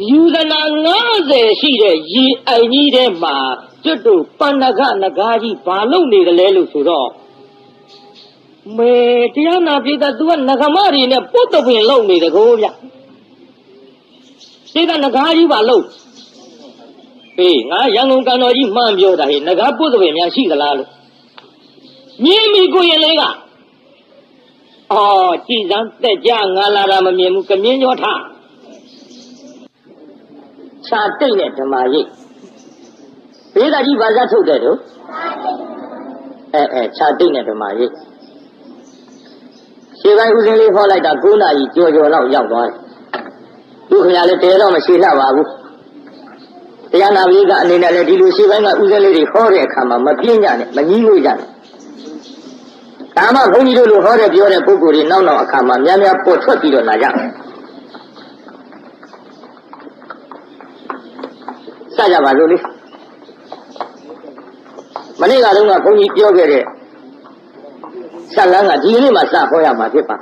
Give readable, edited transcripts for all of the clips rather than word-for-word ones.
ယူဇနာ90ရှိတဲ့ရေအိုင်ကြီးထဲမှာကျွတ်တို့ပန္နကနဂါးကြီးဘာလုပ်နေကြလဲလို့ဆိုတော့မေတရားနာပိသသူကနဂမတွေနဲ့ပုတ်တပင်လုပ်နေတယ်ကိုဗျဒီကနဂါးကြီးဘာလုပ်ဟေးငါရန်ကုန်ကန်တော်ကြီးမှန်ပြောတာဟေးနဂါးပုတ်တပင်များရှိသလားလို့မြင်ပြီကိုရင်လေးကအော်ကြည်စမ်းတက်ကြငါလာတာမမြင်ဘူးကမြင်းကျော်ထခြာတိတ်နဲ့ဓမ္မရိပ်ဘေးကကြီးဘာသာထုတ်တယ်တို့ခြာတိတ်နဲ့ဓမ္မရိပ်ရှေ့ပိုင်းဦးစင်းလေးဟောလိုက်တာ9 နာရီကြော်လောက်ရောက်သွားတယ်သူခင်ဗျားလည်းတဲတော့မရှိလှပါဘူးတရားနာပြီးကအနေနဲ့လည်းဒီလိုရှေ့ပိုင်းကဦးစင်းလေးတွေဟောတဲ့အခါမှာမပြင်းကြနဲ့မကြီးလို့ကြနဲ့ဒါမှဘုန်းကြီးတို့လိုဟောတဲ့ပြောတဲ့ပုဂ္ဂိုလ်တွေနောက်အခါမှာများများပေါ်ထွက်ပြီးတော့လာကြစကြပါလို့လေမနေ့ကတော့ဘုန်းကြီးပြောခဲ့တဲ့ဆက်လန်းကဒီနေ့မှစဟောရမှာဖြစ်ပါ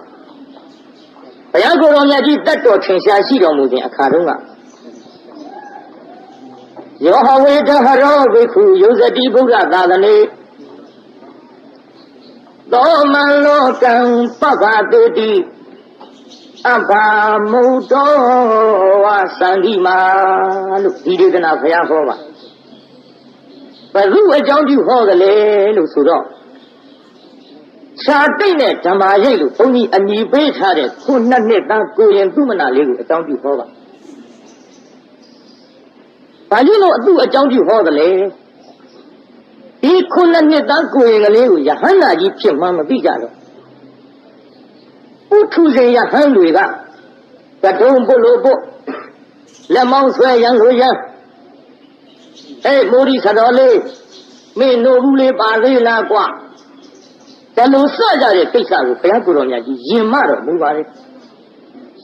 ဘုရားကိုယ်တော်မြတ်ကြီးတတ်တော်ထင်ရှားရှိတော်မူခြင်းအခါတုန်းကယောဟဝေတဟရောဘိက္ခုယုဇတိဗုဒ္ဓသာသနေသောမံလောကံပပတေတိအဘာမုတ်တော်ဝသန္တိမာလို့ဒီဒေသနာဘုရားဟောပါဘယ်သူအကြောင်းပြုဟောကြလဲလို့ဆိုတော့ခြာတိတ်နဲ့ဓမ္မရိပ်လို့ဘုန်းကြီးအမည်ပေးထားတဲ့ခုနှစ်နှစ်သားကိုရင်သူမနာလေးကိုအကြောင်းပြုဟောပါဘာလို့အသူအကြောင်းပြုဟောကြလဲဒီခုနှစ်နှစ်သားကိုရင်ကလေးကိုယဟန္တာကြီးဖြစ်မှမသိကြတော့ဥထုဇဉ်ယဟန်တွေကကတုံးပုလို့ပုလက်မောင်းဆွဲရန်လိုရန်မိုးဒီစတော်လေးမင်းနိုဘူးလေးပါသေးလားကွာဒါလိုစကြတဲ့ကိစ္စကိုဘုရားကိုယ်တော်မြတ်ကြီးယင်မတော့မူပါလေ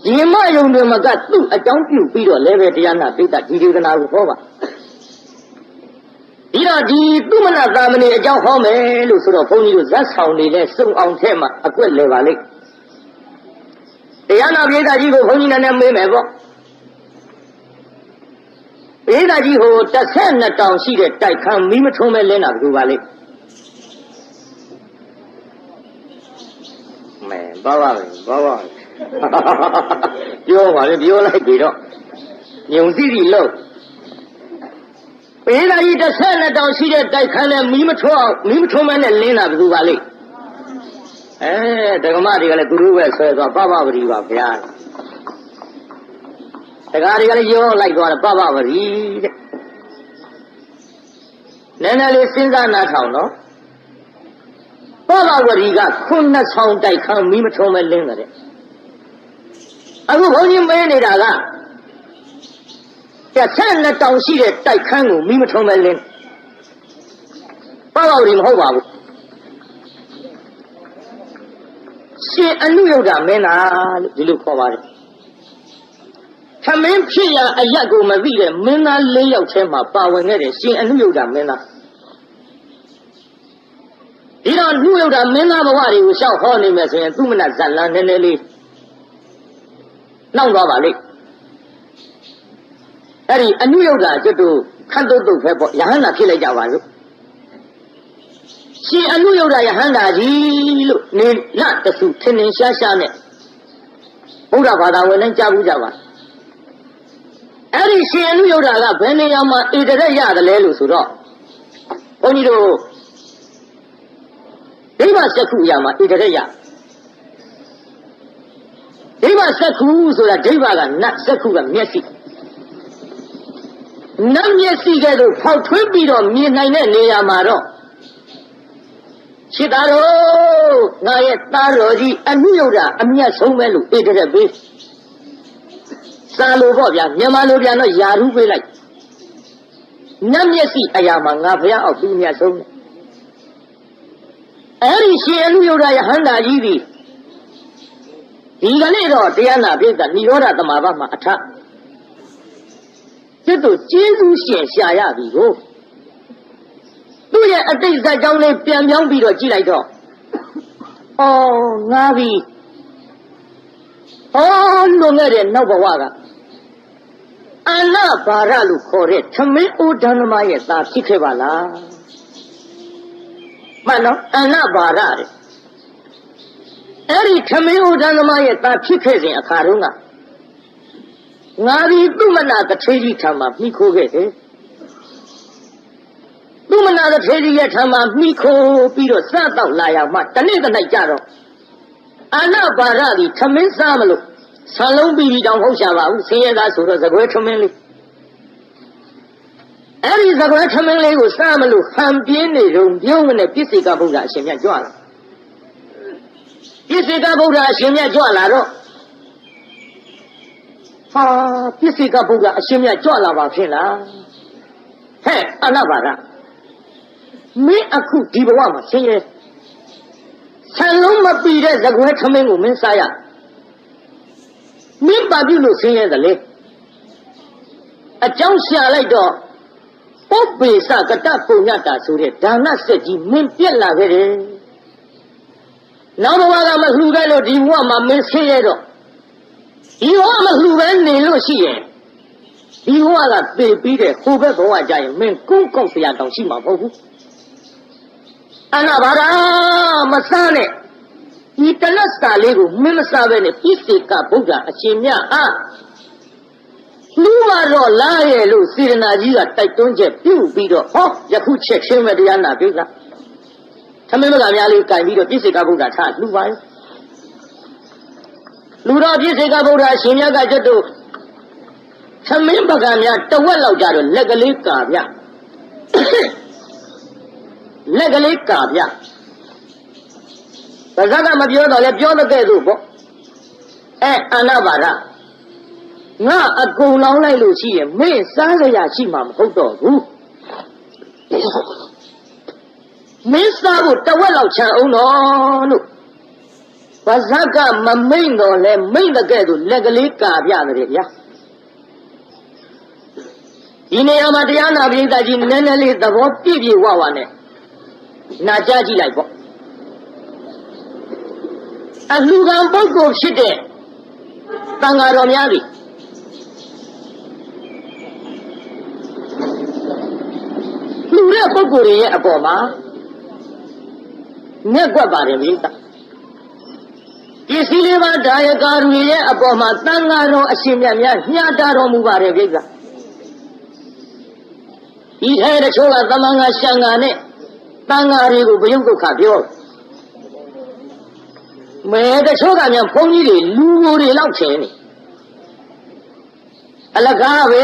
ယင်မယုံတွေမှာကသူ့အကြောင်းပြုပြီးတော့လည်းပဲတရားနာပိဋကဒီဒေသနာကိုဟောပါဒီတော့ဒီသူမနာသာမဏေအကြောင်းဟောမယ်လို့ဆိုတော့ဘုန်းကြီးတို့ဇတ်ဆောင်နေလဲစုံအောင်ထဲမှာအကွက်လဲပါလိမ့်တရားနာပိဋကကြီးကိုဘုန်းကြီးနဲ့မေးမယ်ပေါ့ပိဋကကြီးဟို12တောင်ရှိတဲ့တိုက်ခန်းမီးမထုံးမဲ့လင်းတာဘယ်လိုပါလိမ့်မဲဘာပါလဲပြောပါလေပြောလိုက်ပြီတော့ညုံစီလို့ပိဋကကြီး12တောင်ရှိတဲ့တိုက်ခန်းနဲ့မီးမထုံးမဲ့နဲ့လင်းတာဘယ်လိုပါလိမ့်ဒကမတွေကလည်းသူတို့ပဲဆွဲသွားပပပတိပါဗျာဒကာတွေကလည်းရောလိုက်သွားတယ်ပပပတိတဲ့နည်းနည်းလေးစဉ်းစားနားထောင်နော်ပပပတိကခုနှစ်ဆောင်တိုက်ခန်းမီးမထုံးမဲ့လင်းတယ်အခုဘုန်းကြီးမဲနေတာက12တောင်ရှိတဲ့တိုက်ခန်းကိုမီးမထုံးမဲ့လင်းပပပတိမဟုတ်ပါဘူးရှင်အနုယုဒ္ဓမင်းသားလို့ဒီလိုခေါ်ပါတယ်ခမင်းဖြစ်ရာအရက်ကိုမသိတဲ့မင်းသား4 ယောက်ထဲမှာပါဝင်ခဲ့တဲ့ရှင်အနုယုဒ္ဓမင်းသားဒီတော့အနုယုဒ္ဓမင်းသားဘဝတွေကိုရှောက်ဟောနေမယ်ဆိုရင်သူမနာဇတ်လန်းနည်းနည်းလေးနောက်သွားပါလိမ့်အဲ့ဒီအနုယုဒ္ဓကျွတ်တို့ခတ်တုတ်ပဲပေါ့ယဟန္တာဖြစ်လိုက်ကြပါစို့ရှင်အနုယုဒ္ဓယဟန္တာကြီးလို့နေလတစုထင်ထင်ရှားရှားနဲ့ဘုရားဘာသာဝင်တိုင်းကြားဘူးကြပါအဲ့ဒီရှင်အနုယုဒ္ဓကဘယ်နေရာမှာဣတရက်ရတယ်လဲလို့ဆိုတော့ဘုန်းကြီးတို့ဒိဗ္ဗစက္ခုအရာမှာဣတရက်ရဒိဗ္ဗစက္ခုဆိုတာဒိဗ္ဗကနတ်စက္ခုကမျက်စိနတ်မျက်စိကဲ့သို့ဖောက်ထွင်းပြီးတော့မြင်နိုင်တဲ့နေရာမှာတော့ရှိသားတော်ငါရဲ့သားတော်ကြီးအနုယုဒ္ဓအမြတ်ဆုံးပဲလို့ဣတရက်ပေးစာလိုပေါ့ဗျာမြန်မာလိုပြန်တော့ယာရုပေးလိုက်နတ်မျက်စိအရာမှာငါဘုရားအောက်သူအမြတ်ဆုံးအဲ့ဒီရှင်အနုယုဒ္ဓယဟန္တာကြီးဒီကနေ့တော့တရားနာပိဋကနိရောဓသမဘာမှာအထစစ်တို့ကျေးဇူးရှင်ရှာရပြီကိုသူ့ရဲ့အတိတ်ဇာတ်ကြောင်းလေးပြန်ပြောင်းပြီးတော့ကြည့်လိုက်တော့ငါပြီလွန်ခဲ့တဲ့နောက်ဘဝကအ ဘာရလို့ခေါ်တဲ့သမင်းအိုဒန္ဓမရဲ့သားဖြစ်ခဲ့ပါလားမှန်တော့အနဘာရတဲ့အဲ့ဒီသမင်းအိုဒန္ဓမရဲ့သားဖြစ်ခဲ့စဉ်အခါတုန်းကငါဒီသူမနာတထေကြီးထံမှာမိခိုးခဲ့တယ်သူမနာတထေကြီးရဲ့ထံမှာမိခိုးပြီးတော့စတော့လာရမှတနေ့တနေ့ကြတော့အနဘာရဒီသမင်းစားမလို့ဆံလုံးပြီးတောင်ဟုတ်ရှာပါဘူးဆင်းရဲသားဆိုတော့သကွဲသမင်းလေးအဲ့ဒီသကွဲသမင်းလေးကိုစားမလို့ဟန်ပြင်းနေတော့ပြုံးနဲ့ပြစ္ဆေကဗုဒ္ဓအရှင်မြတ်ကြွလာပြစ္ဆေကဗုဒ္ဓအရှင်မြတ်ကြွလာတော့ဟာပြစ္ဆေကဗုဒ္ဓအရှင်မြတ်ကြွလာပါဖြစ်လားဟဲ့အနဘာရမင်းအခုဒီဘဝမှာဆင်းရဲဆံလုံးမပြီးတဲ့သကွဲသမင်းကိုမင်းစားရမင်းပါပြုလို့ဆင်းရဲတယ်လေအကြောင်းရှာလိုက်တော့ပုပ္ပေစကတပုံညတာဆိုတဲ့ဒါနစက်ကြီးမင်းပြက်လာခဲ့တယ်နောက်ဘဝကမလှူခဲ့လို့ဒီဘဝမှာမင်းဆင်းရဲတော့ဒီဘဝမလှူပဲနေလို့ရှိရင်ဒီဘဝကသေပြီးတဲ့ဟိုဘက်ဘဝကြရင်မင်းကုန်းကောက်စရာတောင်ရှိမှာမဟုတ်ဘူးအနာဘာသာမစားနဲ့ဒီတလတ်စာလေးကိုမင်းမစားပဲနဲ့ပြစ္ဆေကဗုဒ္ဓအရှင်မြတ်အားလူပါတော့လားရဲ့လို့စေရနာကြီးကတိုက်တွန်းချက်ပြုပြီးတော့ဟောယခုချက်ချင်းပဲတရားနာပြီလားသမင်းမကများလေးကြိုင်ပြီးတော့ပြစ္ဆေကဗုဒ္ဓထားလူပါရဲ့လူတော်ပြစ္ဆေကဗုဒ္ဓအရှင်မြတ်ကကျွတ်တို့သမင်းပကံများတဝက်လောက်ကြတော့လက်ကလေးကာပြလက်ကလေးကာပြဘာသာကမပြောတော့လဲပြောတဲ့ကဲ့သို့ပေါ့အနာဘာရငါအကုန်လောင်းလိုက်လို့ရှိရင်မင်းစားကြရရှိမှာမဟုတ်တော့ဘူးမင်းစားဖို့တဝက်လောက်ချန်အောင်တော့လို့ဘာသာကမမိန်တော့လဲမိန်တဲ့ကဲ့သို့လက်ကလေးကာပြတယ်ဗျာဒီနေရာမှာတရားနာပိဋကကြီးနည်းနည်းလေးသဘောပြည့်ပြည့်ဝဝနဲ့နာကြားကြည့်လိုက်ပေါ့အလှကံပုဂ္ဂိုလ်ဖြစ်တဲ့သံဃာတော်များသည်လူတဲ့ပုဂ္ဂိုလ်တွေရဲ့အပေါ်မှာငက်ကွက်ပါတယ်မိသားဒီစီလေးပါးဒါယကာတွေရဲ့အပေါ်မှာသံဃာတော်အရှင်မြတ်များညှာတာတော်မူပါတယ်မိသားဒီထဲတချို့ကသမန်ငါရှံငါနဲ့သံဃာတွေကိုဘယုတ်ဒုက္ခပြောမဲတချို့ကမြန်ဘုန်းကြီးတွေလူကိုတွေလောက်ချင်နေအလကားပဲ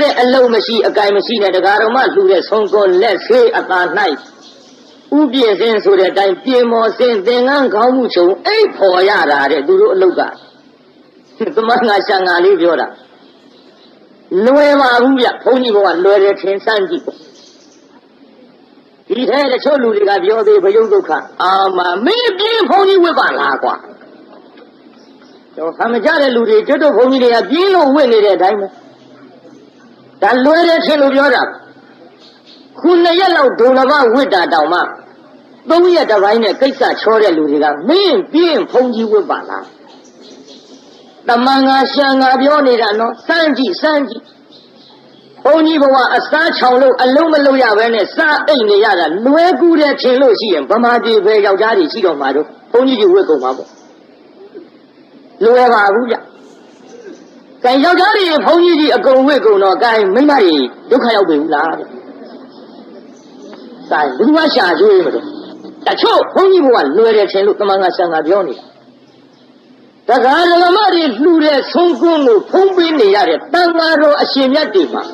တဲ့အလုံးမရှိအကင်မရှိနဲ့တရားတော်မှလှူတဲ့ဆုံးကောလက်ဆေးအသာ၌ဥပြည့်စင်ဆိုတဲ့အတိုင်းပြေမော်စင်သင်္ကန်းခေါင်းမှုချုံအိတ်ဖော်ရတာတဲ့သူတို့အလုတ်ကသမန်ငါရှံငါလေးပြောတာလွယ်ပါဘူးဗျဘုန်းကြီးဘဝလွယ်တယ်ထင်စမ်းကြည့်ဒီထဲတချို့လူတွေကပြောသေးဘယုတ်ဒုက္ခအာမမင်းပြင်းဘုန်းကြီးဝစ်ပါလားကွာတော့ဆံမကြတဲ့လူတွေကျွတ်တို့ဘုန်းကြီးတွေကပြင်းလို့ဝစ်နေတဲ့အတိုင်းပဲဒါလွယ်တယ်ထင်လို့ပြောတာခု2ရက်လောက်ဒုံလဘဝစ်တာတောင်မှ3ရက်တစ်ပိုင်းနဲ့ကိစ္စချောတဲ့လူတွေကမင်းပြင်းဘုန်းကြီးဝစ်ပါလားတမန်ငါရှံငါပြောနေတာနော်စမ်းကြည့်စမ်းကြည့်ဘုန်းကြီးဘဝအစားချောင်လို့အလုံးမလုံးရဘဲနဲ့စားအိတ်နေရတာလွဲကူးတဲ့ထင်လို့ရှိရင်ဗမာပြည်ပဲယောက်ျားတွေရှိတော့မှာတော့ဘုန်းကြီးကြီးဝတ်ကုန်မှာပေါ့လွယ်ပါဘူးဗျ။ကဲယောက်ျားတွေဘုန်းကြီးကြီးအကုန်ဝတ်ကုန်တော့ကဲမိန်းမတွေဒုက္ခရောက်ပြီလားတဲ့။ကဲဘုရားရှာကျွေးမလို့တချို့ဘုန်းကြီးဘဝလွယ်တယ်ထင်လို့တမန်ကဆံကပြောနေတာ။တရားဓမ္မတွေလှူတဲ့ဆုံးကုန်းကိုဖုံးပေးနေရတဲ့တန်ဃာတော်အရှင်မြတ်တွေမှာ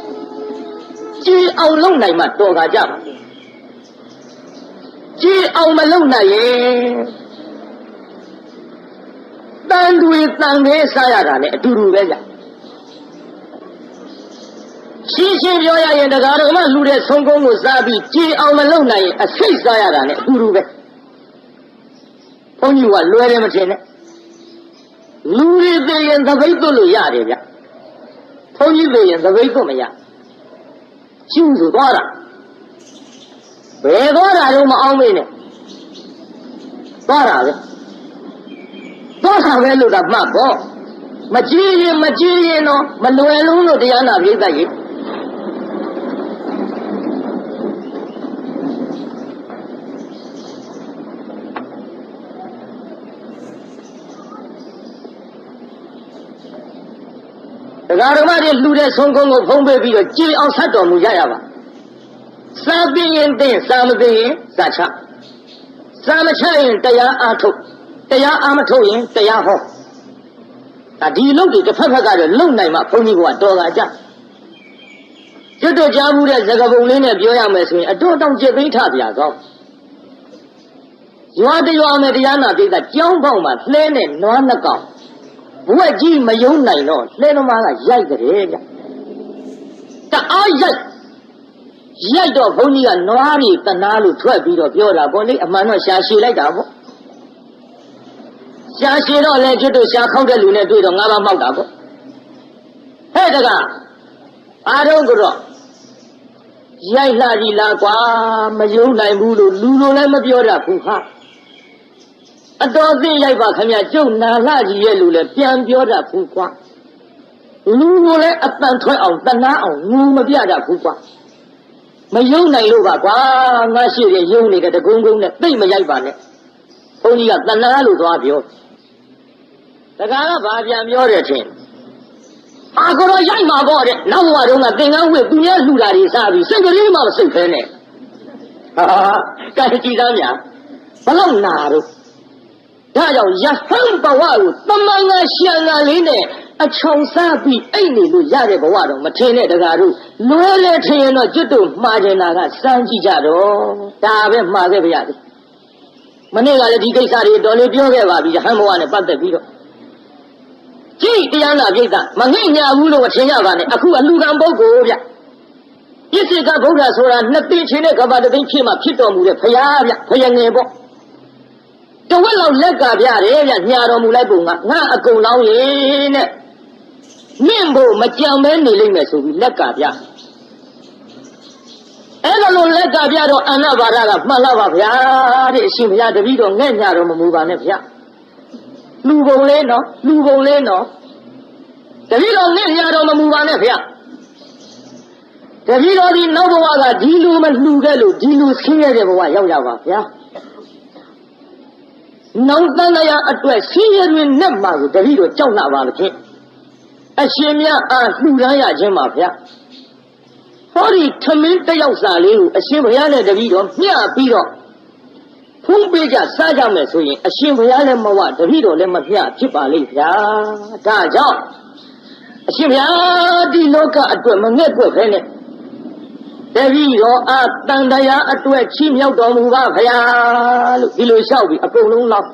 ကြည်အောင်လုပ်နိုင်မှတော်ကားကြပါကြည်အောင်မလုပ်နိုင်ရင်တန်တွေတန်သေးစားရတာနဲ့အတူတူပဲကြရှင်းရှင်းပြောရရင်တရားဓမ္မလှူတဲ့ဆုံးကုန်းကိုစားပြီးကြည်အောင်မလုပ်နိုင်ရင်အစိတ်စားရတာနဲ့အတူတူပဲဘုန်းကြီးကလွယ်တယ်မထင်နဲ့လူတွေသိရင်သပိတ်သွတ်လို့ရတယ်ဗျဘုန်းကြီးသိရင်သပိတ်သွတ်မရကျူးဆိုသွားတာဘယ်သွားတာတော့မအောင်မေးနဲ့သွားတာပဲသွားတာပဲလို့တော့မှတ်ပေါ့ မကြည့်ရင်တော့မလွယ်လုံးလို့တရားနာပြိဿကြီးတရားဓမ္မတွေလှူတဲ့ဆုံးကုန်းကိုဖုံးပေးပြီးတော့ကြည်အောင်ဆက်တော်မူကြရပါစာသိရင်သိစာမသိရင်စာချစာမချရင်တရားအားထုတ်တရားအားမထုတ်ရင်တရားဟောဒီလုံးတွေတစ်ဖက်ဖက်ကတော့လုံနိုင်မှဘုန်းကြီးကတော်တာကြကျွတ်တော့ကြားမှုတဲ့သကပုံလေးနဲ့ပြောရမယ်ဆိုရင်အတော့တောင်ကျက်သိမ်းထပြကောင်းရွာတရွာနဲ့တရားနာပိဿကြောင်းပေါက်မှာလှဲနဲ့နွားနှစ်ကောင်ဘဝကြီးမယုံနိုင်တော့လှဲသမားကရိုက်တယ်ဗျတအားရိုက်တော့ဘုန်းကြီးကနွားတွေတနာလို့ထွက်ပြီးတော့ပြောတာပေါ့လေအမှန်တော့ရှာရှည်လိုက်တာပေါ့ရှာရှည်တော့လေကျွတ်တို့ရှာခောက်တဲ့လူနဲ့တွေ့တော့ငါးပါးမောက်တာပေါ့ဟဲ့တကားအားလုံးကတော့ရိုက်လှကြီးလားကွာမယုံနိုင်ဘူးလို့လူလိုလည်းမပြောတတ်ဘူးဟာအတော်သိရိုက်ပါခင်ဗျကျုပ်နာလှကြီးရဲ့လူလည်းပြန်ပြောတတ်ဘူးကွာလူကိုလည်းအတန်ထွက်အောင်တနာအောင်ငူမပြတတ်ဘူးကွာမယုံနိုင်လို့ပါကွာငါရှိရဲ့ယုံနေတဲ့တကုန်းကုန်းနဲ့သိမရိုက်ပါနဲ့ဘုန်းကြီးကတနာလို့သွားပြောတကားကဘာပြန်ပြောတယ်ထင်ကိုတော့ရိုက်မှာပေါ့တဲ့နောက်ဘဝတုန်းကသင်္ကန်းဝစ်သူရဲ့လှူတာတွေစားပြီးစိတ်ကလေးမှမစိတ်ခဲနဲ့ကဲကြည်သားများဘလောက်နာတော့ဒါကြောင့်ယဟန်ဘဝကိုတမန်ငါရှာငါလေးနဲ့အချောင်စားပြီးအိတ်နေလို့ရတဲ့ဘဝတော့မထင်နဲ့တကားတို့လွဲလဲထင်ရင်တော့ကျွတ်တို့မှားကျင်တာကစမ်းကြည့်ကြတော့ဒါပဲမှားခဲ့ပါရစေမနေ့ကလည်းဒီကိစ္စတွေတော်လေးပြောခဲ့ပါပြီယဟန်ဘဝနဲ့ပတ်သက်ပြီးတော့ကြည့်တရားနာပြိဿမငိမ့်ညာဘူးလို့မထင်ကြပါနဲ့အခုအလူကံပုဂ္ဂိုလ်ဗျပြစ္ဆေကဗုဒ္ဓဆိုတာနှစ်သိန်းချင်းနဲ့ကဘာတသိန်းဖြစ်မှဖြစ်တော်မူတဲ့ဖရာဗျဖယငယ်ပေါ့တဝက်လောက်လက်ကပြတယ်ဗျညာတော်မူလိုက်ပုံကငါအကုန်လောင်းရင်နဲ့မြင့်ဖို့မကြံမဲနေလိမ့်မယ်ဆိုပြီးလက်ကပြအဲ့လိုလက်ကပြတော့အနာဘာရကမှန်လားပါဗျာတဲ့အရှင်ဘုရားတပည့်တော်ငဲ့ညာတော်မမူပါနဲ့ဗျာလူကုန်လေးနော်တပည့်တော်ငဲ့ညာတော်မမူပါနဲ့ဗျာတပည့်တော်ဒီနောက်ဘဝကဒီလူမလှူခဲ့လို့ဒီလူဆင်းရဲတဲ့ဘဝရောက်ရပါဗျာနောက်တန်တရားအတွက်ဆင်းရဲတွင်နဲ့မှာကိုတပည့်တော်ကြောက်လာပါလို့ဖြင့်အရှင်မြတ်အားလှူဒန်းရခြင်းပါဗျာဟောဒီထမင်းတယောက်စာလေးကိုအရှင်ဘုရားနဲ့တပည့်တော်မျှပြီးတော့ဖုံးပေးကြစားကြမယ်ဆိုရင်အရှင်ဘုရားလည်းမဝတပည့်တော်လည်းမမျှဖြစ်ပါလိမ့်ဗျာဒါကြောင့်အရှင်ဘုရားဒီလောကအတွက်မငဲ့ကွက်ခဲနဲ့တပည့်တော်အားတန်တရားအတွက်ချီးမြှောက်တော်မူပါဗျာလို့ဒီလိုလျှောက်ပြီးအကုန်လုံးလောက်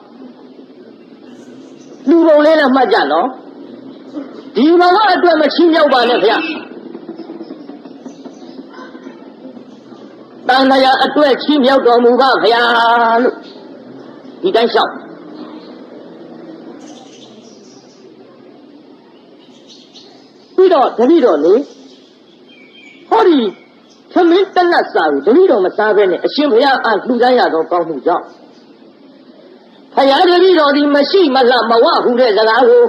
လူပုံလေးနဲ့မှတ်ကြနော်ဒီဘဝအတွက်မချီးမြှောက်ပါနဲ့ဗျာတန်တရားအတွက်ချီးမြှောက်တော်မူပါဗျာလို့ဒီတိုင်းလျှောက်ပြီးတော့တပည့်တော်လေဟောဒီသမင်းတလက်စာကိုတပည့်တော်မစားဘဲနဲ့အရှင်ဘုရားအားလှူဒန်းရသောကောင်းမှုကြောင့်ဘုရားတပည့်တော်ဒီမရှိမလှမဝဟုတဲ့စကားကို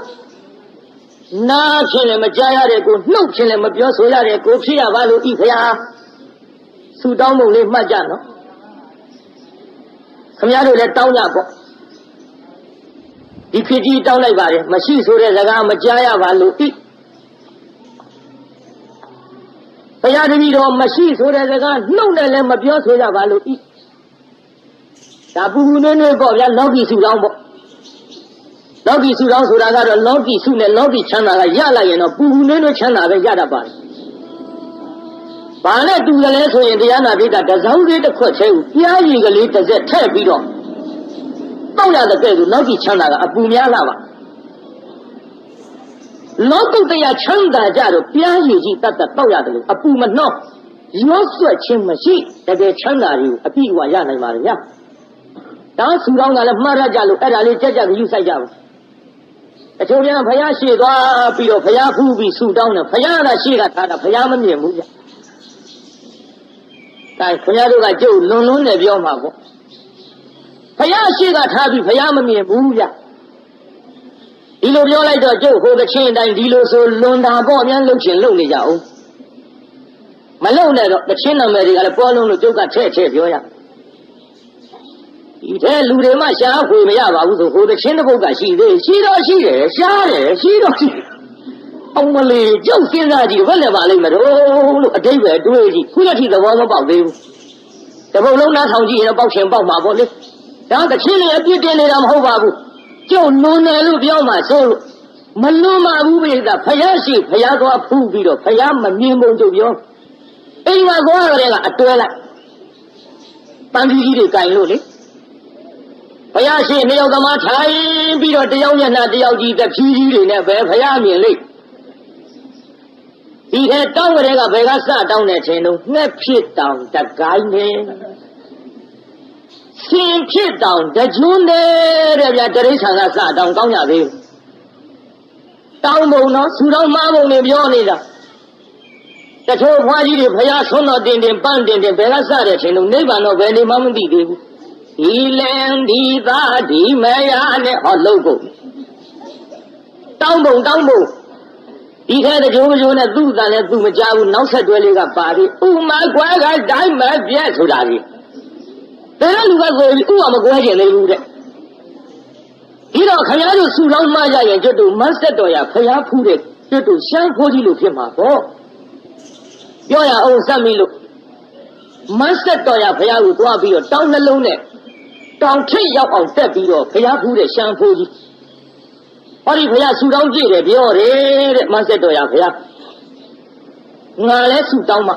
နားဖြင့်လည်းမကြားရတဲ့ကိုနှုတ်ဖြင့်လည်းမပြောဆိုရတဲ့ကိုဖြစ်ရပါလို့ဤဘုရားဆူတောင်းပုံလေးမှတ်ကြနော်ခင်ဗျားတို့လည်းတောင်းကြပေါ့ဒီဖြစ်ကြီးတောင်းလိုက်ပါတယ်မရှိဆိုတဲ့စကားမကြားရပါလို့ဤဘုရားတပည့်တော်မရှိဆိုတဲ့စကားနှုတ်နဲ့လည်းမပြောဆိုရပါလို့ဤဒါပူပူနွေးနွေးပေါ့ဗျာလောကီဆူတောင်းပေါ့လောကီဆူတောင်းဆိုတာကတော့လောကီဆူနဲ့လောကီချမ်းသာကရလိုက်ရင်တော့ပူပူနွေးနွေးချမ်းသာပဲရတတ်ပါတယ်ဘာနဲ့တူတယ်လဲဆိုရင်တရားနာပိဋကတစောင်းလေးတစ်ခွက်သေးကိုပြားရည်ကလေးတစ်စက်ထည့်ပြီးတော့တောက်ရတဲ့ကဲကိုလောကီချမ်းသာကအပူများလာပါလောကုတ္တရာချမ်းသာကြတော့ပြားရည်ကြီးတတ်တောက်ရတယ်လို့အပူမနှော့ရောဆွက်ခြင်းမရှိတကယ်ချမ်းသာတွေကိုအပြည့်အဝရနိုင်ပါလေဗျာဒါဆူတောင်းကလည်းမှားရကြလို့အဲ့ဒါလေးကြက်ကြက်ယူဆိုင်ကြပါအချို့ပြန်ဘုရားရှေ့သွားပြီးတော့ဘုရားဖူးပြီးဆူတောင်းတယ်ဘုရားကရှေ့ကထားတာဘုရားမမြင်ဘူးဗျဒါခင်ဗျားတို့ကကျုပ်လွန်နဲ့ပြောမှာပေါ့ဘုရားရှိကထားပြီးဘုရားမမြင်ဘူးဗျ ဒီလိုပြောလိုက်တော့ကျုပ်ဟိုတစ်ချင်းတိုင်းဒီလိုဆိုလွန်တာပေါ့များလှုပ်ချင်လှုပ်နေကြအောင်မလှုပ်နဲ့တော့တစ်ချင်းနာမည်တွေကလည်းပေါ်လုံးလို့ကျုပ်ကထဲ့ပြောရဒီထဲလူတွေမှရှားခွေမရပါဘူးဆိုဟိုတစ်ချင်းတစ်ပုဒ်ကရှိသေးရှိတော့ရှိတယ်ရှားတယ်ရှိတော့ရှိအောင်မလေးကျုပ်စဉ်းစားကြည့်ဘယ်နဲ့ပါလိမ့်မလို့အတိတ်ပဲတွေးကြည့်ခုလက်ထိသဘောမပေါက်သေးဘူးတပုတ်လုံးနားထောင်ကြည့်ရင်ပေါက်ချင်ပေါက်မှာပေါ့လေဒါတစ်ချင်းလေးအပြစ်တင်နေတာမဟုတ်ပါဘူးကျုပ်လွန်တယ်လို့ပြောမှဆိုလို့မလွန်ပါဘူးဗျာဖယားရှိဖယားသွားဖူးပြီးတော့ဖယားမမြင်ပုံကျုပ်ပြောအိမ်မှာသွားရတယ်ကအတွဲလိုက်ပန်းကြီးကြီးတွေကင်လို့လေဖယားရှိနှစ်ယောက်သမားထိုင်ပြီးတော့တယောက်မျက်နှာတယောက်ကြီးတဖြည်းကြီးတွေနဲ့ပဲဖယားမြင်လိမ့်ဒီထဲတောင်းကြတဲ့ကဘယ်ကစတောင်းနေခြင်းတော့ငှက်ဖြစ်တောင်တကိုင်းနေစင်ဖြစ်တောင်တကျွန်းတဲ့ဗျာတရိษံကစတောင်းကောင်းရသေးတောင်းပုံတော့ဆူတောင်းမပုံနဲ့ပြောနေတာတချို့ဘွားကြီးတွေဖယားဆွမ်းတော်တင်ပန်းတင်ဘယ်ကစတဲ့ခြင်းတော့နိဗ္ဗာန်တော့ဘယ်နေမှမသိသေးဘူးဒီလင်ဒီသားဒီမယားနဲ့ဟောလုံးကုန်တောင်းပုံဒီထဲတကြိုးနဲ့သူ့တန်နဲ့သူ့မကြားဘူးနောက်ဆက်တွဲလေးကပါပြီဥမကွဲကတိုင်းမပြဲဆိုတာကြီးဒါကလူကကိုဥမကွဲကျင်သေးဘူးတဲ့ဒီတော့ခမားတို့ဆူလောင်းမှရရင်ကျွတ်တို့မတ်ဆက်တော်ရဖျားဖူးတဲ့ကျွတ်တို့ရှမ်းခိုးကြီးလို့ဖြစ်မှာပေါ့ပြောရအောင်စက်မိလို့မတ်ဆက်တော်ရဖျားကိုသွားပြီးတော့တောင်းနှလုံးနဲ့တောင်ထိပ်ရောက်အောင်တက်ပြီးတော့ဖျားဖူးတဲ့ရှမ်းခိုးကြီးဟောဒီဖယားဆူတောင်းကြည့်တယ်ပြောတယ်တဲ့မဆက်တော်ရဖယားငါလဲဆူတောင်းမှ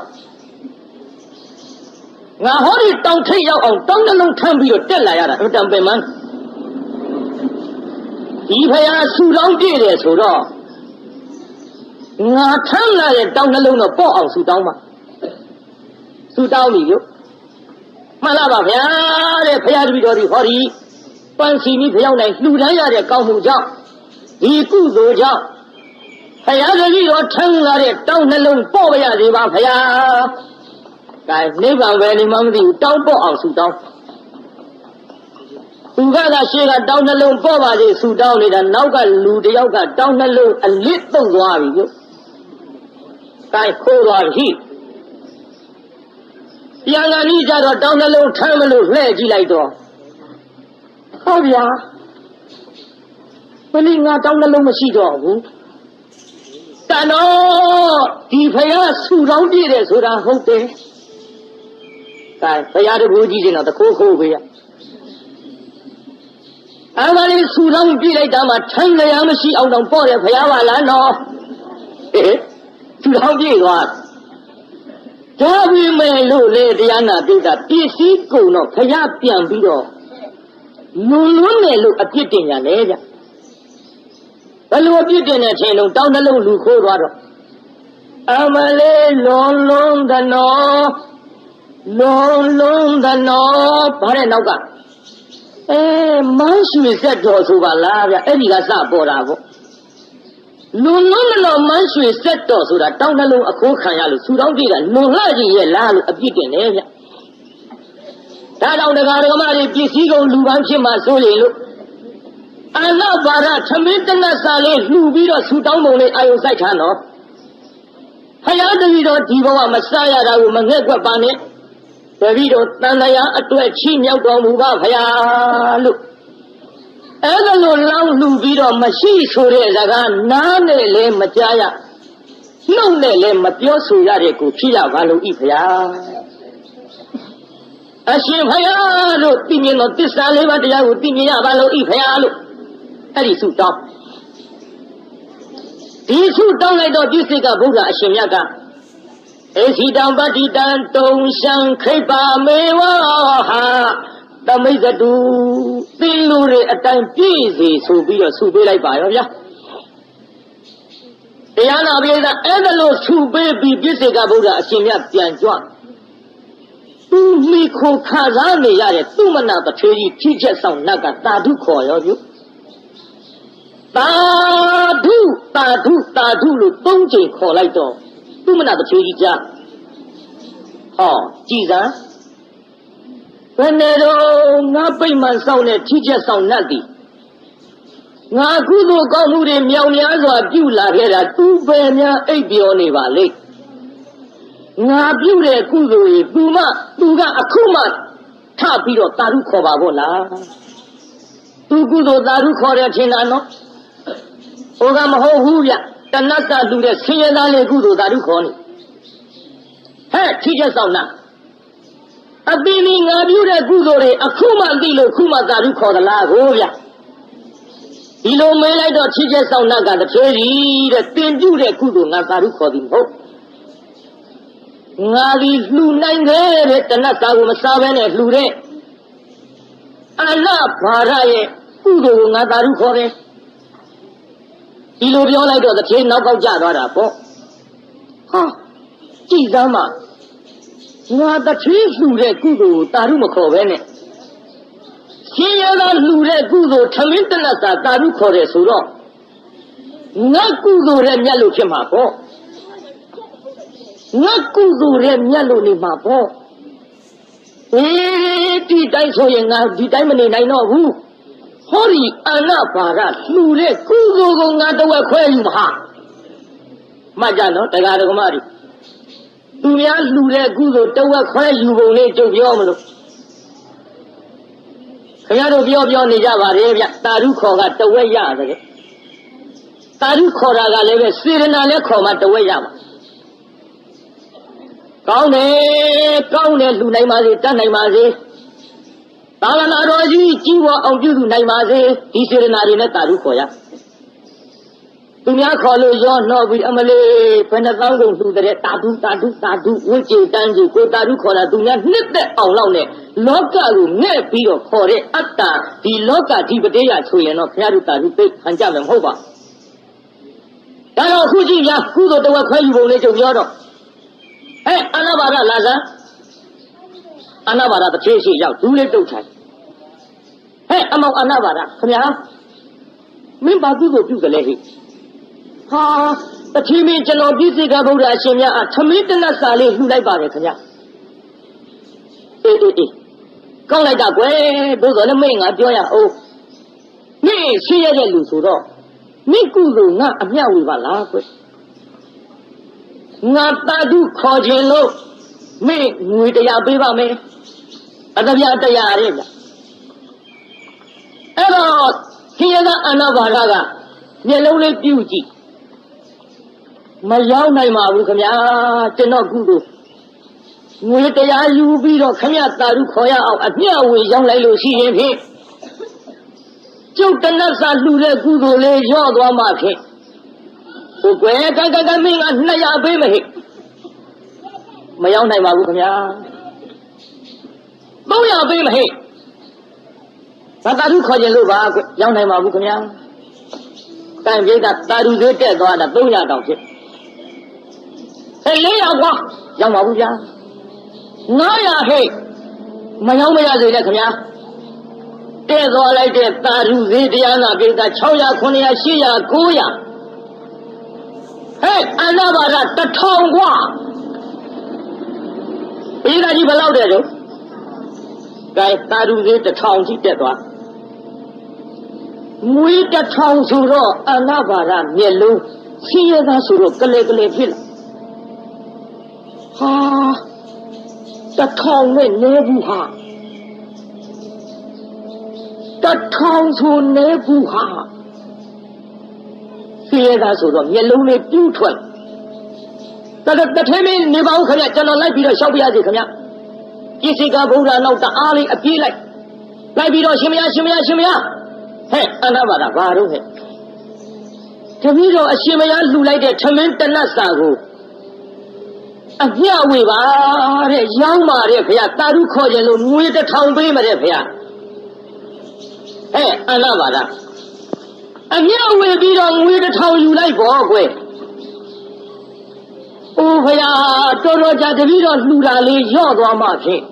ငါဟောဒီတောင်ထိပ်ရောက်အောင်တောင်းနှလုံးထမ်းပြီးတော့တက်လာရတာအတံပင်မန်းဒီဖယားဆူတောင်းကြည့်တယ်ဆိုတော့ငါထမ်းလာတဲ့တောင်းနှလုံးတော့ပေါ့အောင်ဆူတောင်းမှဆူတောင်းပြီလို့မှန်လားပါဗျာတဲ့ဖယားတပည့်တော်ဒီဟောဒီပန်းစီမိဖျောင်းနိုင်လှူဒန်းရတဲ့ကောင်းမှုကြောင့်ဒီကုသိုလ်ကြောင့်ဖယားကြီးတော်ထမ်းလာတဲ့တောင်းနှလုံးပေါ့ပါရစေပါဖယားဒါနိဗ္ဗာန်ပဲနေမှမသိဘူးတောင်းပေါ့အောင်ဆူတောင်းသူကရှေ့ကတောင်းနှလုံးပေါ့ပါစေဆူတောင်းနေတာနောက်ကလူတယောက်ကတောင်းနှလုံးအလစ်တုံသွားပြီလို့ဒါခိုးသွားပြီပြန်လာပြီးကြတော့တောင်းနှလုံးထမ်းမလို့လှဲ့ကြည့်လိုက်တော့ဟုတ်ဗျာဘယ်လိုငါတောင်းနှလုံးမရှိတော့ဘူးတန်တော့ဒီဖယားဆူတောင်းပြည့်တယ်ဆိုတာဟုတ်တယ်ဒါဖယားတကူကြီးချင်းတော့တခိုးခိုးပဲရအဲ့ဒါလေးဆူတောင်းပြည့်လိုက်တာမှထိုင်ရမရှိအောင်တော့ပေါ့တယ်ဖယားပါလားနော်ဆူတောင်းပြည့်သွားဒါပေမဲ့လို့လေတရားနာပိဋကပစ္စည်းကုန်တော့ဖယားပြန်ပြီးတော့လွန်တယ်လို့အပြစ်တင်ရတယ်ဗျဘယ်လိုအပြစ်တင်နေခြင်းလုံးတောင်းနှလုံးလူခိုးသွားတော့အမလေးလွန်သနော်ဘာတဲ့နောက်ကမန်းရွှေဆက်တော်ဆိုပါလားဗျအဲ့ဒီကစပေါ်တာပေါ့လွန်မန်းရွှေဆက်တော်ဆိုတာတောင်းနှလုံးအခိုးခံရလို့ဆူတောင်းကြည့်တာလွန်လှကြီးရဲ့လားလို့အပြစ်တင်နေဗျဒါကြောင့်တရားဓမ္မတွေပစ္စည်းကုန်လူပန်းဖြစ်မှဆိုရင်လို့အနာဘာရသမင်းတနတ်စာလေးလှူပြီးတော့ဆူတောင်းပုံလေးအာယုစိုက်ထားနော်ဖယားတပည့်တော်ဒီဘဝမစားရတာကိုမငဲ့ကွက်ပါနဲ့တပည့်တော်တန်တရားအတွက်ချီးမြှောက်တော်မူပါဖယားလို့အဲ့ဒါလိုလောင်းလှူပြီးတော့မရှိဆိုတဲ့စကားနားနဲ့လည်းမကြားရနှုတ်နဲ့လည်းမပြောဆိုရတဲ့ကိုဖြစ်ရပါလို့ဤဖယားအရှင်ဖယားတို့သိမြင်တော်သစ္စာလေးပါးတရားကိုသိမြင်ရပါလို့ဤဖယားလို့အဲ့ဒီဆုတောင်းဒီဆုတောင်းလိုက်တော့ပြည့်စိတ်ကဗုဒ္ဓအရှင်မြတ်ကဧစီတံပတိတံတုံရှံခိပ္ပါမေဝဟာသမိတ်တူသင်လူတွေအတိုင်းပြည့်စေဆိုပြီးတော့ဆုပေးလိုက်ပါရောဗျာတရားနာပိဋကအဲ့ဒါလို့ဆုပေးပြီးပြည့်စိတ်ကဗုဒ္ဓအရှင်မြတ်ပြန်ကြွသူမိခိုခါစားနေရတဲ့သူမနာတထေကြီးထိချက်ဆောင်နတ်ကတာဓုခေါ်ရောပြုတာဓုလို့သုံးချိန်ခေါ်လိုက်တော့သူမနာတထေကြီးကြဟောကြည်စမ်းဘယ်နဲ့တော့ငါပိတ်မှန်ဆောင်တဲ့ထိချက်ဆောင်နတ်သည် ငါကုသိုလ်ကောင်းမှုတွေမြောင်များစွာပြုလာခဲ့တာသူပဲများအိပ်ပျော်နေပါလေငါပြုတဲ့ကုသိုလ်ကြီးသူကအခုမှထပြီးတော့သာဓုခေါ်ပါဘောလားသူကုသိုလ်သာဓုခေါ်တယ်ထင်တာနော်ဟိုကမဟုတ်ဘူးဗျတဏ္ဍလူတဲ့ဆင်းရဲသားလေးကုသိုလ်သာဓုခေါ်နေဟဲ့ထိချက်ဆောင်နာအပင်ငါပြုတဲ့ကုသိုလ်တွေအခုမှသိလို့ခုမှသာဓုခေါ်သလားကိုဗျဒီလိုမေးလိုက်တော့ထိချက်ဆောင်နာကတည်းတဲ့တင်ပြုတဲ့ကုသိုလ်ငါသာဓုခေါ်သည်မဟုတ်ငါဒီလှူနိုင်ခဲ့တဲ့တဏ္ဍကိုမစားဘဲနဲ့လှူတဲ့အနာဘာရရဲ့ကုသိုလ်ကိုငါသာဓုခေါ်တယ်ဒီလိုပြောလိုက်တော့တည်းနောက်ကောက်ကျသွားတာပေါ့ဟာကြည်စမ်းမှာငါတည်းလှူတဲ့ကုသိုလ်ကိုသာဓုမခေါ်ဘဲနဲ့ရှင်ရသာလှူတဲ့ကုသိုလ်ထမင်းတဏ္ဍသာဓုခေါ်တယ်ဆိုတော့ငါကုသိုလ်ရဲ့မြတ်လို့ဖြစ်မှာပေါ့ငါကုသိုလ်ရဲ့မြတ်လို့နေမှာပေါ့ဒီတိုင်းဆိုရင်ငါဒီတိုင်းမနေနိုင်တော့ဘူးဟောဒီအနာဘာကလှူတဲ့ကုသိုလ်ကိုငါတဝက်ခွဲယူမှာမှတ်ကြနော်တရားဓမ္မတွေသူများလှူတဲ့ကုသိုလ်တဝက်ခွဲယူပုံလေးကြုတ်ပြောမလို့ခင်ဗျားတို့ပြောနေကြပါရဲ့ဗျတာဓုခေါ်ကတဝက်ရတယ်တာဓုခေါ်တာကလည်းပဲစေရနာနဲ့ခေါ်မှတဝက်ရမှာကောင်းတယ်လှူနိုင်ပါစေတတ်နိုင်ပါစေသာသနာတော်ကြီးကြီးပေါ်အောင်ပြုစုနိုင်ပါစေဒီစေရနာတွေနဲ့တာဓုခေါ်ရသူများခေါ်လို့ရောနှောပြီးအမလေးဘယ်နှသောင်းကုန်လှူတဲ့တာဓုဝိจิတန်းကြီးကိုတာဓုခေါ်တာသူများနှစ်သက်အောင်လောက်နဲ့လောကကိုငဲ့ပြီးတော့ခေါ်တဲ့အတ္တဒီလောကဒီပတေယဆိုရင်တော့ဘုရားတို့တာဓုသိဟန်ကြမယ်မဟုတ်ပါဒါတော့အခုကြည့်ရကုသိုလ်တဝက်ခွဲယူပုံလေးကြုံပြောတော့အာနာပါဒလာစားအာနာပါဒတစ်သေးရှိရောက်ဒူးလေးတုတ်ထိုင်အမောင်အာနာပါဒခင်ဗျာမင်းဘာကုသိုလ်ပြုကြလဲဟိဟာတတိမင်းကျွန်တော်ပြည့်စုံကဗုဒ္ဓအရှင်မြတ်အထမင်းတနတ်စာလေးလှူလိုက်ပါတယ်ခင်ဗျာအေးကောင်းလိုက်တာကွယ်ဘုရားလည်းမင်းငါပြောရအောင်မင်းရှင်းရတဲ့လူဆိုတော့မင်းကုသိုလ်ငါအမျှဝေပါလားကွယ်ငါတာဓုခေါ်ခြင်းလို့မင်းငွေတရားပေးပါမယ်အတပြားတရားရဲ့ဗျအဲ့တော့ရှင်ရကအနာဘာရကမျက်လုံးလေးပြုကြည့်မရောက်နိုင်ပါဘူးခင်ဗျာကျွန်တော်ကုသိုလ်ငွေတရားယူပြီးတော့ခင်ဗျာတာဓုခေါ်ရအောင်အမျှဝေရောက်လိုက်လို့ရှိရင်ဖြင့်ကျုပ်တဏ္ဍစာလှူတဲ့ကုသိုလ်လေးရော့သွားမှဖြင့်ဟိုကွယ်ကမင်းက200ပေးမဟိမရောက်နိုင်ပါဘူးခင်ဗျာ300ပေးမဟိဘာတာဓုခေါ်ခြင်းလို့ပါကွရောက်နိုင်ပါဘူးခင်ဗျာတန်ပြေးတာတာဓုသေးတက်သွားတာ300တောင်ဖြစ်400ကွာရောက်ပါဘူးဗျာ900ဟိမရောက်မရစေနဲ့ခင်ဗျာတက်သွားလိုက်တဲ့တာဓုသေးတရားနာပြေးတာ600 900 800 900အနာဘာရ1000กว่าပြေးတာကြီးဘယ်လောက်တဲ့တော့ကဲတာဓုသေး1000ကြီးတက်သွားငွေ1000ဆိုတော့အနာဘာရမျက်လုံးဆင်းရဲသားဆိုတော့ကလေးဖြစ်လာ1000နဲ့နေဘူးဟာ1000ဆိုနေဘူးဟာဆင်းရဲသားဆိုတော့မျက်လုံးလေးပြူးထွက်တထဲမင်းနေပါဦးခင်ဗျကျွန်တော်လိုက်ပြီးတော့ရှောက်ပြရစီခင်ဗျပြည့်စိကဗုဒ္ဓနောက်တအားလေးအပြေးလိုက်ပြီးတော့ရှင်မယားအနာဘာဒဘာတော့ဟဲ့တပည့်တော်အရှင်မယားလှူလိုက်တဲ့ထမင်းတနတ်စာကိုအမျှဝေပါတဲ့ရောင်းပါတဲ့ခင်ဗျတာဓုခေါ်ကြလို့ငွေ1000ပေးမတဲ့ခင်ဗျအနာဘာဒအမျှဝေပြီးတော့ငွေ1000ယူလိုက်ပေါ့ကွယ်အိုးဖရာတော်ကြာတပည့်တော်လှူတာလေးရော့သွားမှဖြင့်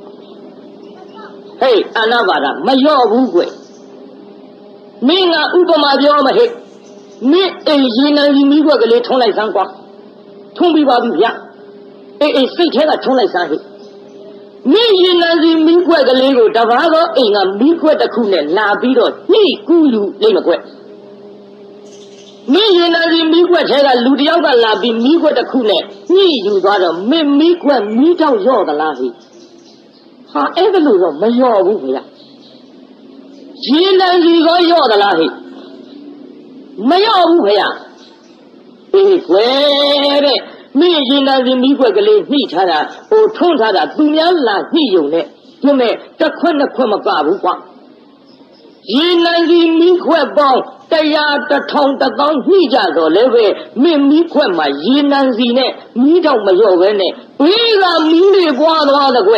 အနာဘာဒမရော့ဘူးကွယ်မင်းကဥပမာပြောမဟဲ့မင်းအိမ်ရင်နံကြီးမိဘကလေးထုံးလိုက်စမ်းကွာထုံးပြီးပါပြီဗျစိတ်ထဲကထုံးလိုက်စမ်းဟဲ့မင်းရင်နံကြီးမိဘကလေးကိုတပါးသောအိမ်ကမိခွက်တစ်ခုနဲ့လာပြီးတော့ညှိကူးယူလိမ့်မကွယ် မိရင်နာစီမိခွက်ထဲကလူတယောက်ကလာပြီးမိခွက်တစ်ခုနဲ့ညှိယူသွားတော့မင်းမိခွက်မိတော့ရော့သလားဟိဟာအဲ့ဒါလို့တော့မရော့ဘူးခင်ဗျရင်နာစီကိုရော့သလားဟိမရော့ဘူးခင်ဗျအေးခွဲတဲ့မိရင်နာစီမိခွက်ကလေးညှိထားတာဟိုထုံးထားတာသူများလာညှိယုံနဲ့ဒီမဲ့တစ်ခွက်နှစ်ခွက်မကဘူးကွာရင်နာစီမိခွက်ပေါင်း100 1000 1000ညှိကြတော့လည်းပဲမင်းမိခွက်မှာရေနံစီနဲ့မိတော့မရော့ပဲနဲ့ဘေးကမီးတွေပွားသွားတဲ့ကွ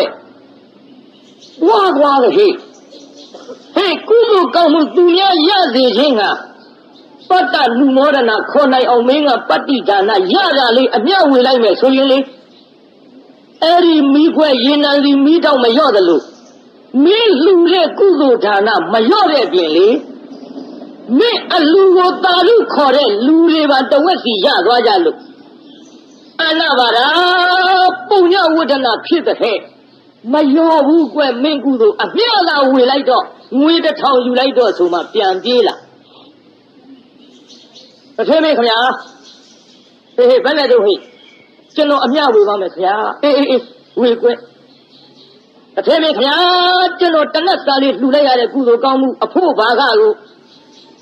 ပွားသွားတဲ့ဟဲ့ကုသိုလ်ကောင်းမှုသူများရစေခြင်းကပတ္တလူမောဒနာခေါ်နိုင်အောင်မင်းကပတ္တိဒါနရတာလေးအမျှဝေလိုက်မယ်ဆိုရင်လေအဲ့ဒီမိခွက်ရေနံစီမိတော့မရော့တယ်လို့မင်းလူတဲ့ကုသိုလ်ဒါနမရော့တဲ့ပြင်လေမင်းအလူကိုတာလူခေါ်တဲ့လူတွေပါတဝက်စီရသွားကြလို့အနာပါရာပုညဝဒနာဖြစ်တဲ့ဟဲ့မရောဘူးကွမင်းကုသိုလ်အမြတ်လာဝေလိုက်တော့ငွေ1000ယူလိုက်တော့ဆိုမှပြန်ပြေးလာတစ်ထင်းမေးခင်ဗျာဟေးဘယ်နဲ့တော့ဟိကျွန်တော်အမြတ်ဝေပါမယ်ခင်ဗျာအေးဝေကွတစ်ထင်းမေးခင်ဗျာကျွန်တော်တနတ်စာလေးလှူလိုက်ရတဲ့ကုသိုလ်ကောင်းမှုအဖို့ဘာကကို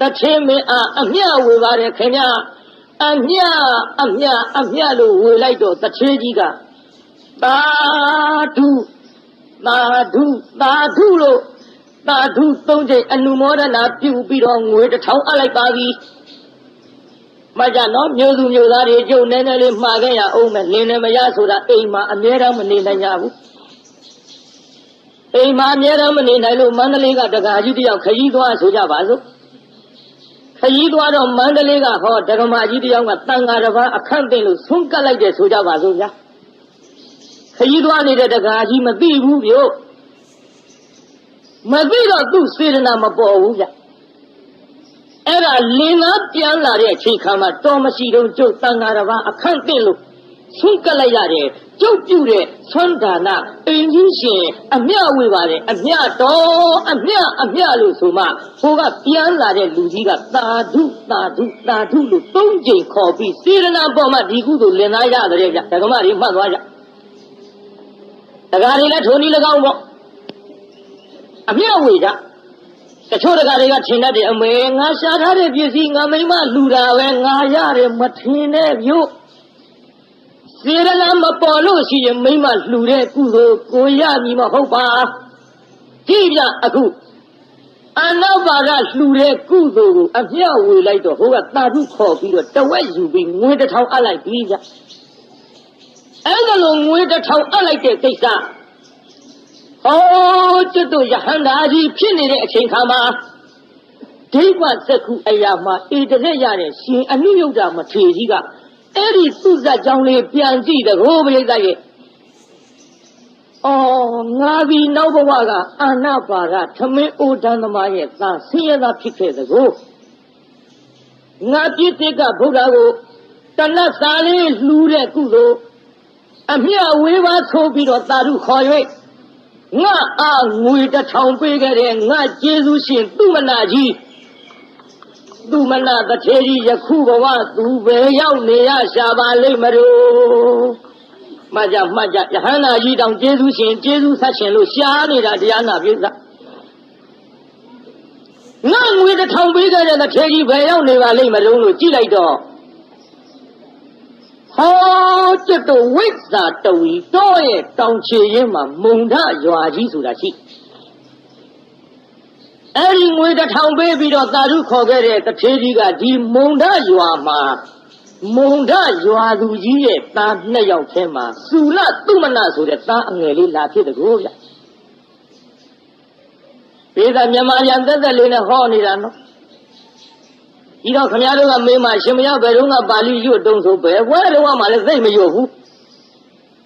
တချင်းမင်းအမျှဝေပါတယ်ခင်ဗျာအမျှလို့ဝေလိုက်တော့တချင်းကြီးကသာဓုလို့သာဓု3ချိန်အနုမောဒနာပြုပြီးတော့ငွေ1000အပ်လိုက်ပါပြီမကြနော်မျိုးသူမျိုးသားတွေကျုပ်နည်းနည်းလေးမှားခဲ့ရအောင်မယ်လင်းနေမရဆိုတာအိမ်မှာအမြဲတမ်းမနေနိုင်ကြဘူးအိမ်မှာအမြဲတမ်းမနေနိုင်လို့မန္တလေးကတက္ကကြီးတယောက်ခရီးသွားဆိုကြပါစို့ခရီးသွားတော့မန္တလေးကဟောဒကမာကြီးတယောက်ကတန်ဃာတစ်ပါးအခန့်တင်လို့ဆုံးကတ်လိုက်တယ်ဆိုကြပါစို့ဗျာခရီးသွားနေတဲ့ဒကာကြီးမသိဘူးဗျို့မသိတော့သူ့စေတနာမပေါ်ဘူးဗျအဲ့ဒါလင်းသားပြန်လာတဲ့အချိန်ခါမှာတော်မရှိတော့ကျုပ်တန်ဃာတစ်ပါးအခန့်တင်လို့ဆုံးကတ်လိုက်ရတယ်ကျုပ်ပြုတဲ့ဆွမ်းဒါနအင်းကြီးရှင်အမျှဝေပါတယ်အမျှတော်အမျှလို့ဆိုမှဟိုကပြန်လာတဲ့လူကြီးကသာဓုလို့3ချိန်ခေါ်ပြီးစေရနာပေါ်မှာဒီကုသိုလ်လင်သားရတယ်ဗျဓမ္မတွေမှတ်သွားကြဒကာတွေလည်းထိုနည်း၎င်းပေါ့အမျှဝေကြတချို့ဒကာတွေကထင်တတ်တယ်အမေငါရှာထားတဲ့ပစ္စည်းငါမိမလူတာပဲငါရတယ်မထင်နဲ့ဗျို့စေရနာမပေါ်လို့ရှိရင်မိမလှူတဲ့ကုသိုလ်ကိုရမည်မဟုတ်ပါကြည့်ပြအခုအနောက်ပါကလှူတဲ့ကုသိုလ်ကိုအမျှဝေလိုက်တော့ဟိုကတာဓုခေါ်ပြီးတော့တဝက်ယူပြီးငွေ1000အပ်လိုက်ပြီဗျအဲ့ဒါလိုငွေ1000အပ်လိုက်တဲ့ကိစ္စဟောကျွတ်တို့ယဟန္တာကြီးဖြစ်နေတဲ့အချိန်ခါမှာဒိဗ္ဗစက္ခုအရာမှာဧတရက်ရတဲ့ရှင်အနုယုဒ္ဓမထေရကြီးကအဲ့ဒီသူ့ဇက်ကြောင်းလေးပြန်ကြည့်တဲ့ဟိုပရိသတ်ရဲ့ငါဒီနောက်ဘဝကအာနာပါကထမင်းအိုဒန်းသမားရဲ့သာဆင်းရဲသာဖြစ်ခဲ့သကိုငါပြစ်တဲ့ကဗုဒ္ဓကိုတဏှတ်စာလေးလှူတဲ့ကုသိုလ်အမျှဝေးပါဆိုပြီးတော့သာဓုခေါ်၍ငါအားငွေ1000ပေးခဲ့တဲ့ငါကျေးဇူးရှင်သူမနာကြီးသူမနာတထေကြီးယခုဘဝသူပဲရောက်နေရရှာပါလိမ့်မလို့မှတ်ကြယဟန္တာကြီးတောင်ကျေးဇူးရှင်ကျေးဇူးဆက်ရှင်လို့ရှားနေတာတရားနာပိဿငါငွေ1000ပေးခဲ့တဲ့တထေကြီးပဲရောက်နေပါလိမ့်မလို့ကြည့်လိုက်တော့ဟောကျွတ်တို့ဝိဇ္ဇာတဝီတော့ရဲ့တောင်ချေရင်းမှာမုံထရွာကြီးဆိုတာရှိအဲ့ဒီငွေ1000ပေးပြီးတော့သာဓုခေါ်ခဲ့တဲ့တထေကြီးကဒီမုံထရွာမှာမုံထရွာသူကြီးရဲ့သား2ယောက်ထဲမှာစုလသုမနဆိုတဲ့သားအငယ်လေးလာဖြစ်တကူဗျဘေးကမြန်မာပြန်သက်သက်လေးနဲ့ဟောနေတာနော်ဒီတော့ခမရတို့ကမေးမှရှင်မရောက်ဘယ်တော့မှပါဠိရွတ်တုံးဆိုပဲဘွဲတော့မှလည်းသိမရွတ်ဘူး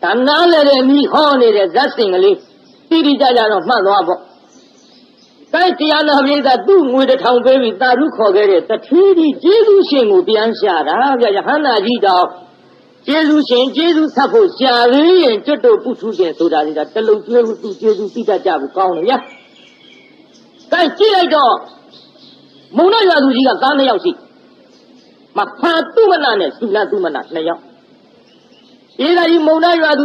ဒါနားလည်းတဲ့မိဟောနေတဲ့ဇတ်စင်ကလေးတိတိကျကျတော့မှတ်သွားပေါ့တိုက်တရားနာပိဿသူ့ငွေ1000ပေးပြီးတာဓုခေါ်ခဲ့တဲ့တထေးကြီးကျေးဇူးရှင်ကိုပြန်ရှာတာဗျယဟန္တာကြီးတောင်ကျေးဇူးရှင်ကျေးဇူးဆက်ဖို့ရှာသေးရင်ကျွတ်တို့ပုထုရှင်ဆိုတာလေးကတလုံးကျွေးဖို့သူကျေးဇူးသိတတ်ကြဘူးကောင်းတယ်ဗျတိုက်ကြည့်လိုက်တော့မုံနဲ့ရွာသူကြီးကသား2ယောက်ရှိ မဟာတုမနာနဲ့သုလသုမနာနှစ်ယောက်ဧရာကြီးမုံနာရွာသူ